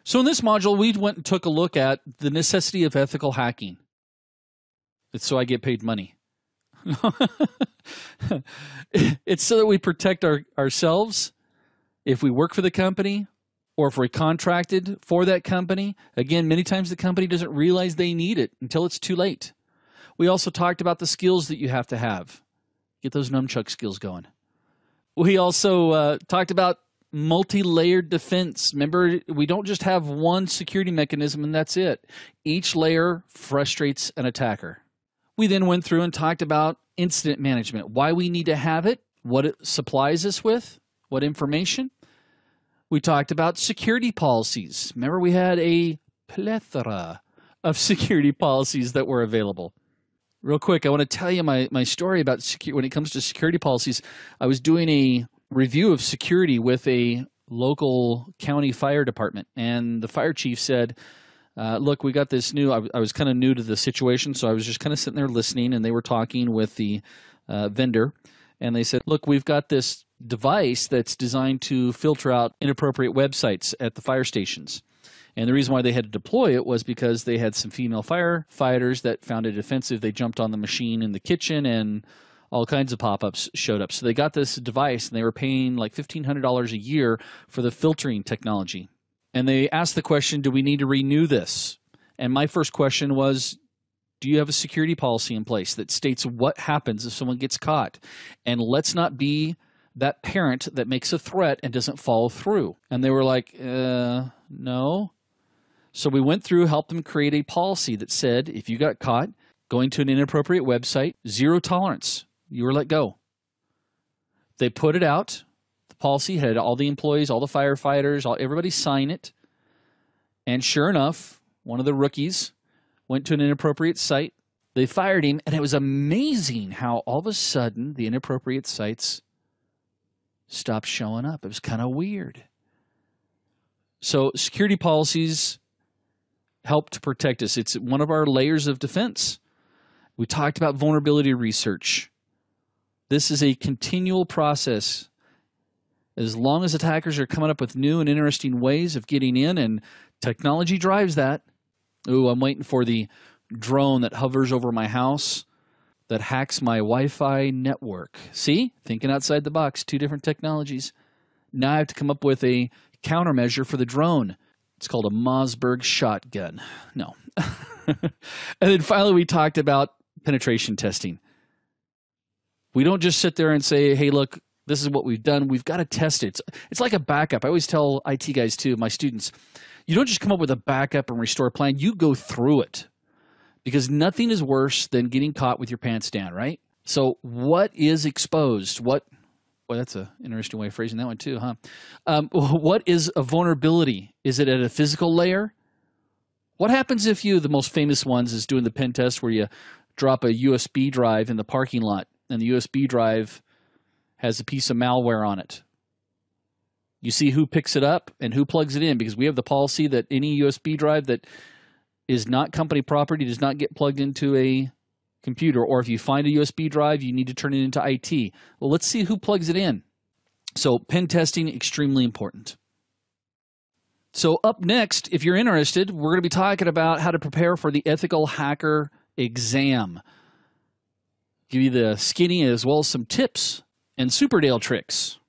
So in this module, we went and took a look at the necessity of ethical hacking. It's so I get paid money. It's so that we protect ourselves if we work for the company or if we're contracted for that company. Again, many times the company doesn't realize they need it until it's too late. We also talked about the skills that you have to have. Get those nunchuck skills going. We also talked about multi-layered defense. Remember, we don't just have one security mechanism and that's it. Each layer frustrates an attacker. We then went through and talked about incident management, why we need to have it, what it supplies us with, what information. We talked about security policies. Remember, we had a plethora of security policies that were available. Real quick, I want to tell you my story about when it comes to security policies. I was doing a review of security with a local county fire department, and the fire chief said, look, we got this new, I was kind of new to the situation, so I was just kind of sitting there listening, and they were talking with the vendor, and they said, look, we've got this device that's designed to filter out inappropriate websites at the fire stations. And the reason why they had to deploy it was because they had some female firefighters that found it offensive. They jumped on the machine in the kitchen and all kinds of pop-ups showed up. So they got this device and they were paying like $1,500 a year for the filtering technology. And they asked the question, do we need to renew this? And my first question was, do you have a security policy in place that states what happens if someone gets caught? And let's not be that parent that makes a threat and doesn't follow through. And they were like, no. So we went through, helped them create a policy that said, if you got caught going to an inappropriate website, 0 tolerance. You were let go. They put it out. The policy had all the employees, all the firefighters, everybody sign it. And sure enough, one of the rookies went to an inappropriate site. They fired him, and it was amazing how all of a sudden the inappropriate sites stopped showing up. It was kind of weird. So security policies help to protect us. It's one of our layers of defense. We talked about vulnerability research. This is a continual process. As long as attackers are coming up with new and interesting ways of getting in, and technology drives that. Ooh, I'm waiting for the drone that hovers over my house that hacks my Wi-Fi network. See? Thinking outside the box, 2 different technologies. Now I have to come up with a countermeasure for the drone. It's called a Mossberg shotgun. No. And then finally we talked about penetration testing. We don't just sit there and say, hey, look, this is what we've done. We've got to test it. It's like a backup. I always tell IT guys too, my students, you don't just come up with a backup and restore plan. You go through it, because nothing is worse than getting caught with your pants down, right? So what is exposed? Well, that's an interesting way of phrasing that one too, huh? What is a vulnerability? Is it at a physical layer? What happens if the most famous ones is doing the pen test where you drop a USB drive in the parking lot and the USB drive has a piece of malware on it? You see who picks it up and who plugs it in, because we have the policy that any USB drive that is not company property does not get plugged into a computer, or if you find a USB drive, you need to turn it into IT. Well, let's see who plugs it in. So pen testing, extremely important. So up next, if you're interested, we're going to be talking about how to prepare for the ethical hacker exam. Give you the skinny as well as some tips and Super Dale tricks.